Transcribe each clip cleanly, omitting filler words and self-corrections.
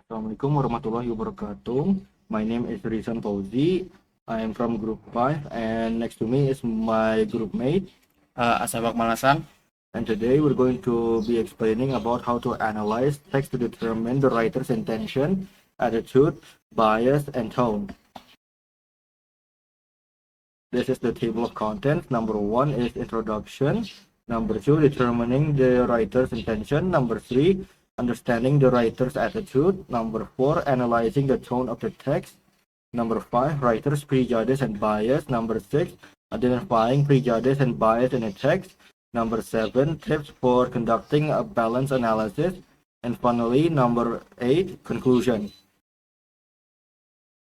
Assalamualaikum warahmatullahi wabarakatuh. My name is Rizan Fauzi. I am from Group 5, and next to me is my group mate. Asabak Malasan. And today we're going to be explaining about how to analyze text to determine the writer's intention, attitude, bias, and tone. This is the table of contents. Number 1 is introduction. Number 2, determining the writer's intention. Number 3, understanding the writer's attitude. Number 4, analyzing the tone of the text. Number 5, writer's prejudice and bias. Number 6, identifying prejudice and bias in a text. Number 7, tips for conducting a balanced analysis. And finally, number 8, conclusion.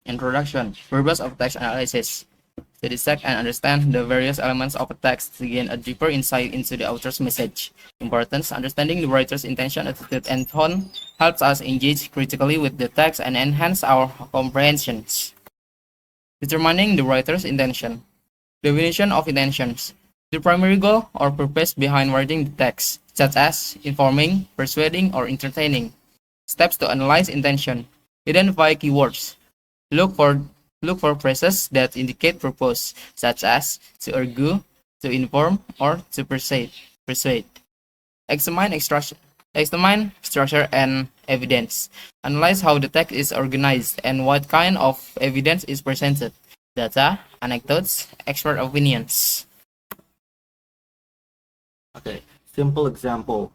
Introduction. Purpose of text analysis. To dissect and understand the various elements of a text to gain a deeper insight into the author's message. Importance. Understanding the writer's intention, attitude, and tone helps us engage critically with the text and enhance our comprehensions. Determining the writer's intention. Definition of intentions. The primary goal or purpose behind writing the text, such as informing, persuading, or entertaining. Steps to analyze intention. Identify keywords. Look for phrases that indicate purpose, such as to argue, to inform, or to persuade. Examine structure and evidence. Analyze how the text is organized and what kind of evidence is presented. Data, anecdotes, expert opinions. Okay, simple example.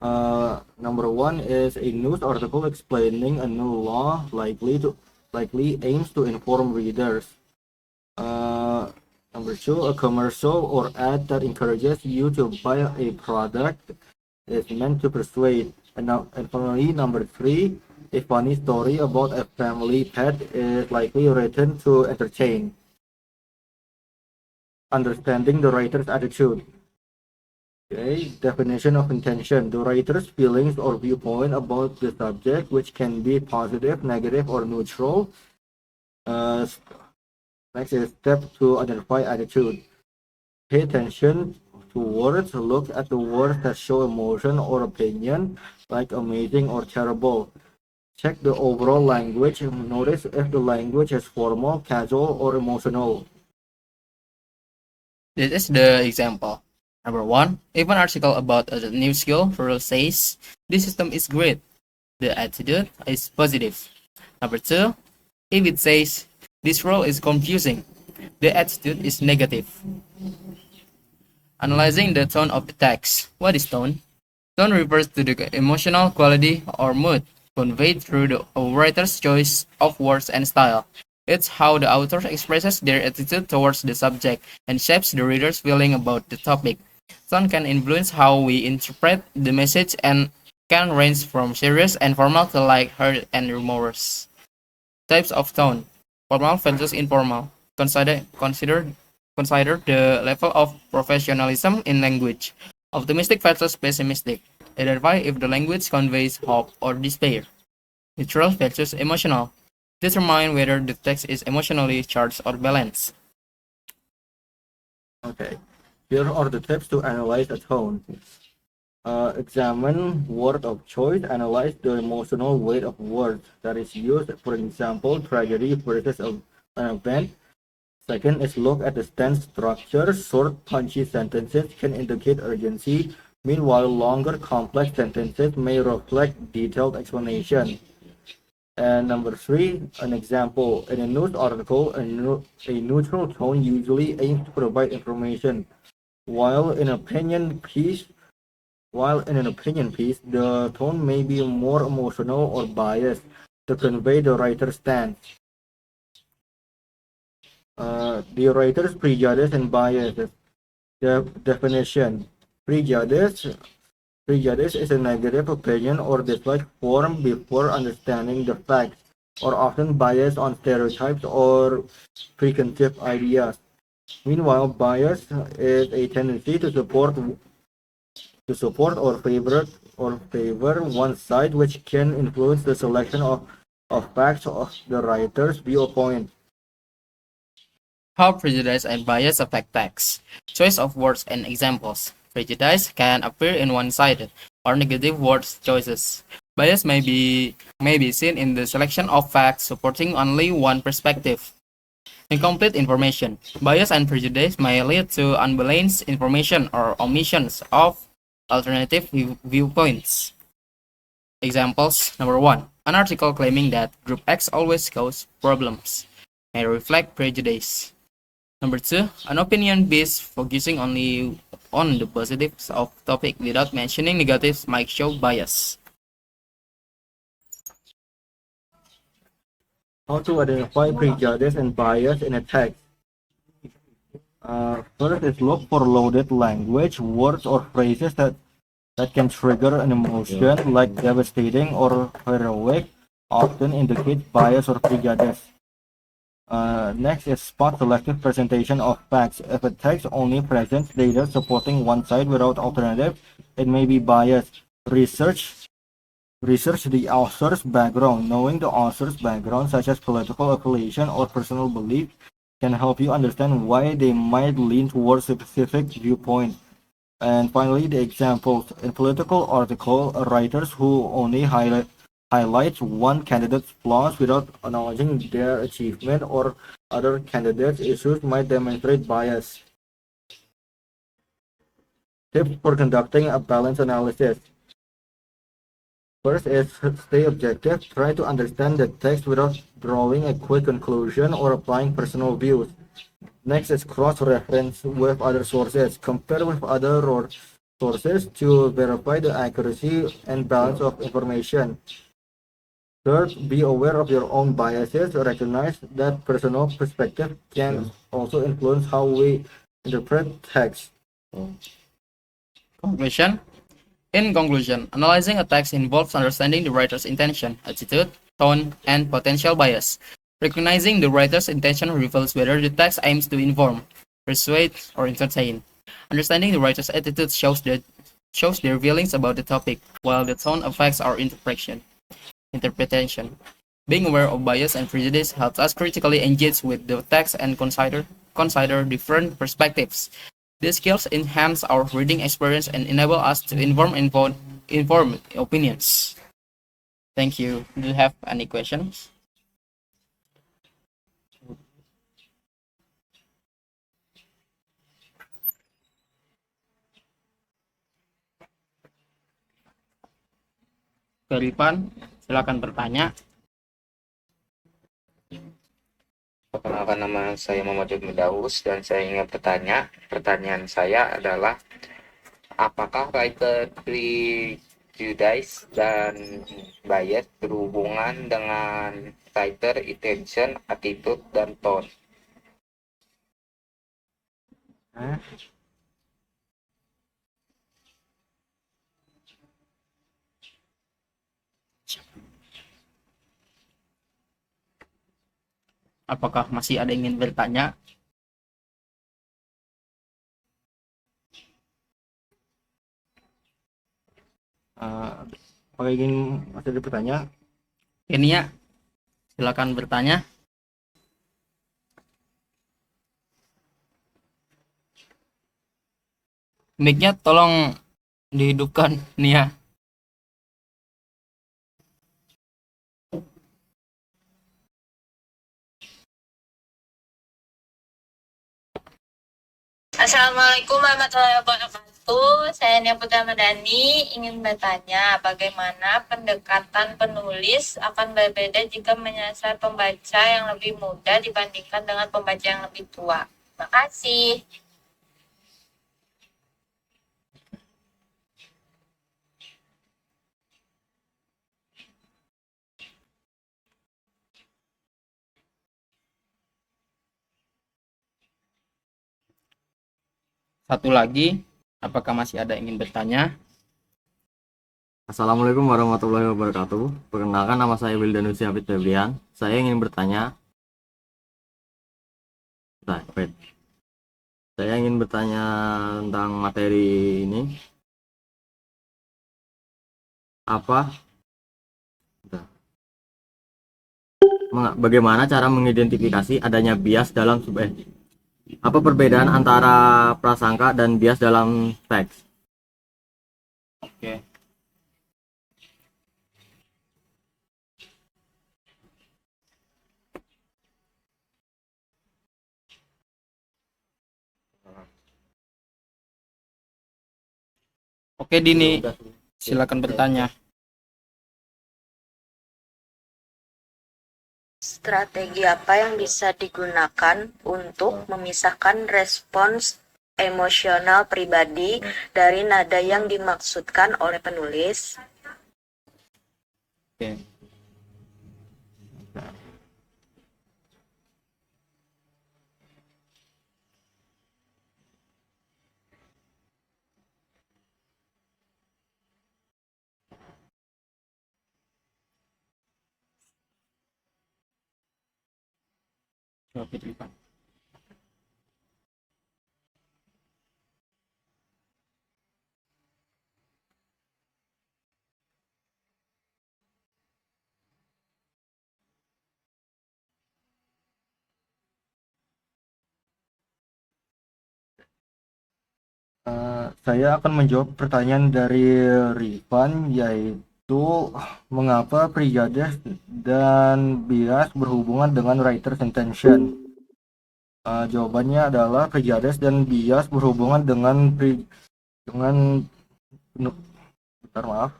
Number 1 is a news article explaining a new law likely aims to inform readers. Number 2, a commercial or ad that encourages you to buy a product is meant to persuade. And finally, number 3, a funny story about a family pet is likely written to entertain. Understanding the writer's attitude. Okay, definition of intention. The writer's feelings or viewpoint about the subject, which can be positive, negative, or neutral. Next is step to identify attitude. Pay attention to words. Look at the words that show emotion or opinion, like amazing or terrible. Check the overall language. Notice if the language is formal, casual, or emotional. This is the example. Number 1, if an article about a new skill rule says, this system is great, the attitude is positive. Number 2, if it says, this rule is confusing, the attitude is negative. Analyzing the tone of the text. What is tone? Tone refers to the emotional quality or mood conveyed through the writer's choice of words and style. It's how the author expresses their attitude towards the subject and shapes the reader's feeling about the topic. Tone can influence how we interpret the message and can range from serious and formal to light-hearted and humorous. Types of tone. Formal versus informal. Consider the level of professionalism in language. Optimistic versus pessimistic. Identify if the language conveys hope or despair. Neutral versus emotional. Determine whether the text is emotionally charged or balanced. Okay, here are the tips to analyze a tone. Examine word of choice. Analyze the emotional weight of words that is used. For example, tragedy versus an event. Second is look at the sentence structure. Short, punchy sentences can indicate urgency. Meanwhile, longer, complex sentences may reflect detailed explanation. And number 3, an example. In a news article, a neutral tone usually aims to provide information, while in an opinion piece, the tone may be more emotional or biased to convey the writer's stance. The writer's prejudice and bias. The definition. Prejudice is a negative opinion or dislike formed before understanding the facts, or often biased on stereotypes or preconceived ideas. Meanwhile, bias is a tendency to support or favor one side, which can influence the selection of facts of the writer's viewpoint. How prejudice and bias affect text. Choice of words and examples. Prejudice can appear in one-sided or negative word choices, Bias may be seen in the selection of facts supporting only one perspective. Incomplete information. Bias and prejudice may lead to unbalanced information or omissions of alternative viewpoints. Examples: number one, an article claiming that Group X always causes problems may reflect prejudice. Number two, an opinion piece focusing only on the positives of topic without mentioning negatives might show bias. How to identify prejudice and bias in a text? First is look for loaded language, words or phrases that can trigger an emotion like devastating or heroic, often indicate bias or prejudice. Next is spot selective presentation of facts. If a text only presents data supporting one side without alternative, it may be biased. Research the author's background. Knowing the author's background, such as political affiliation or personal belief, can help you understand why they might lean towards a specific viewpoint. And finally, the examples. In political article, writers who only highlight one candidate's flaws without acknowledging their achievement or other candidates' issues might demonstrate bias. Tips for conducting a balanced analysis. First is stay objective. Try to understand the text without drawing a quick conclusion or applying personal views. Next is cross-reference with other sources. Compare with other sources to verify the accuracy and balance of information. Third, be aware of your own biases. Recognize that personal perspective can also influence how we interpret text. Conclusion. In conclusion, analyzing a text involves understanding the writer's intention, attitude, tone, and potential bias. Recognizing the writer's intention reveals whether the text aims to inform, persuade, or entertain. Understanding the writer's attitude shows their feelings about the topic, while the tone affects our interpretation. Being aware of bias and prejudice helps us critically engage with the text and consider different perspectives. These skills enhance our reading experience and enable us to informed opinions. Thank you. Do you have any questions? Keripan, silakan bertanya. Perkenalkan, nama saya Muhammad Firdaus dan saya ingin bertanya. Pertanyaan saya adalah, apakah writer prejudice dan bias berhubungan dengan writer intention, attitude, dan tone? Apakah masih ada yang ingin bertanya? Apakah ingin masih ada bertanya? Ini ya, silakan bertanya. Mic-nya tolong dihidupkan nih ya. Assalamualaikum warahmatullahi wabarakatuh. Saya Nia Putra Madani ingin bertanya bagaimana pendekatan penulis akan berbeda jika menyasar pembaca yang lebih muda dibandingkan dengan pembaca yang lebih tua. Terima kasih. Satu lagi, apakah masih ada yang ingin bertanya? Assalamualaikum warahmatullahi wabarakatuh. Perkenalkan, nama saya Wildanus Hafid Febrian. Saya ingin bertanya. Saya ingin bertanya tentang materi ini. Bagaimana cara mengidentifikasi adanya bias dalam apa perbedaan antara prasangka dan bias dalam teks? Oke. Oke Dini, silakan bertanya. Strategi apa yang bisa digunakan untuk memisahkan respons emosional pribadi dari nada yang dimaksudkan oleh penulis? Oke. Coba Fitri, Pak. Saya akan menjawab pertanyaan dari Rifan, yaitu mengapa prejudice dan bias berhubungan dengan writer's intention. Jawabannya adalah prejudice dan bias berhubungan dengan dengan bentar, maaf,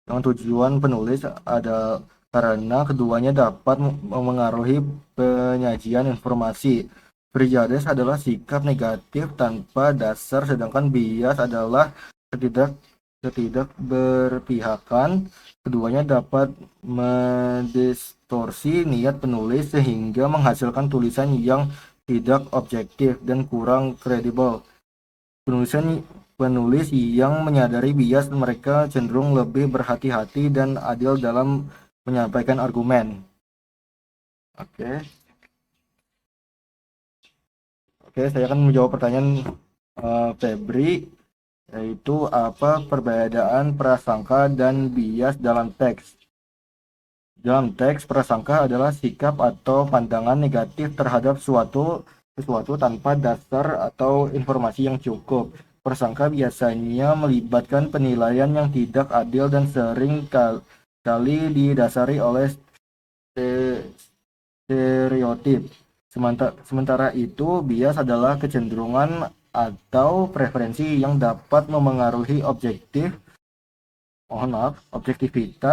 dengan tujuan penulis ada karena keduanya dapat memengaruhi penyajian informasi. Prejudice adalah sikap negatif tanpa dasar, sedangkan bias adalah ketidak berpihakan. Keduanya dapat mendistorsi niat penulis sehingga menghasilkan tulisan yang tidak objektif dan kurang kredibel. Penulis yang menyadari bias mereka cenderung lebih berhati-hati dan adil dalam menyampaikan argumen. Oke, saya akan menjawab pertanyaan Febri, yaitu apa perbedaan prasangka dan bias dalam teks. Dalam teks, prasangka adalah sikap atau pandangan negatif terhadap sesuatu tanpa dasar atau informasi yang cukup. Prasangka biasanya melibatkan penilaian yang tidak adil dan sering kali didasari oleh stereotip. Sementara itu, bias adalah kecenderungan atau preferensi yang dapat memengaruhi objektivitas.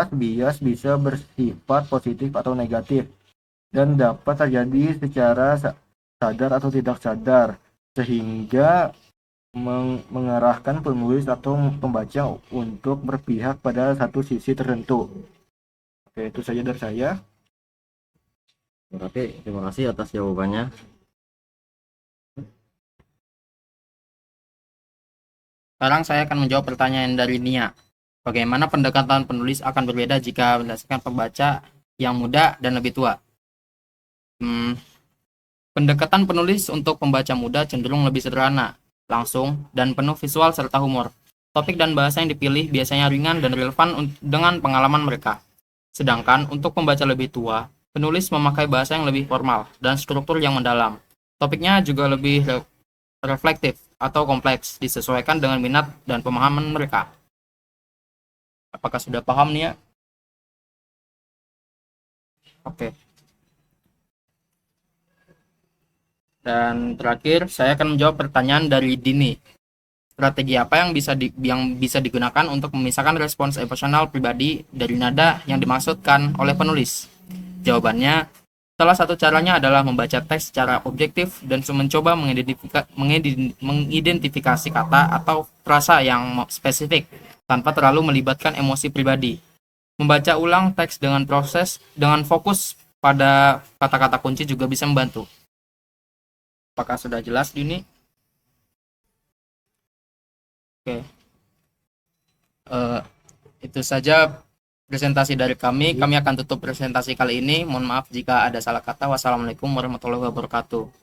Bias bisa bersifat positif atau negatif dan dapat terjadi secara sadar atau tidak sadar, sehingga mengarahkan penulis atau pembaca untuk berpihak pada satu sisi tertentu. Oke, itu saja dari saya. Oke, terima kasih atas jawabannya. Sekarang saya akan menjawab pertanyaan dari Nia. Bagaimana pendekatan penulis akan berbeda jika berdasarkan pembaca yang muda dan lebih tua? Pendekatan penulis untuk pembaca muda cenderung lebih sederhana, langsung, dan penuh visual serta humor. Topik dan bahasa yang dipilih biasanya ringan dan relevan dengan pengalaman mereka. Sedangkan untuk pembaca lebih tua, penulis memakai bahasa yang lebih formal dan struktur yang mendalam. Topiknya juga lebih reflektif atau kompleks, disesuaikan dengan minat dan pemahaman mereka. Apakah sudah paham nih ya? Oke. Dan terakhir, saya akan menjawab pertanyaan dari Dini. Strategi apa yang bisa digunakan untuk memisahkan respons emosional pribadi dari nada yang dimaksudkan oleh penulis? Jawabannya, salah satu caranya adalah membaca teks secara objektif dan mencoba mengidentifikasi kata atau frasa yang spesifik tanpa terlalu melibatkan emosi pribadi. Membaca ulang teks dengan fokus pada kata-kata kunci juga bisa membantu. Apakah sudah jelas, Dini? Oke. Itu saja presentasi dari kami. Kami akan tutup presentasi kali ini. Mohon maaf jika ada salah kata. Wassalamualaikum warahmatullahi wabarakatuh.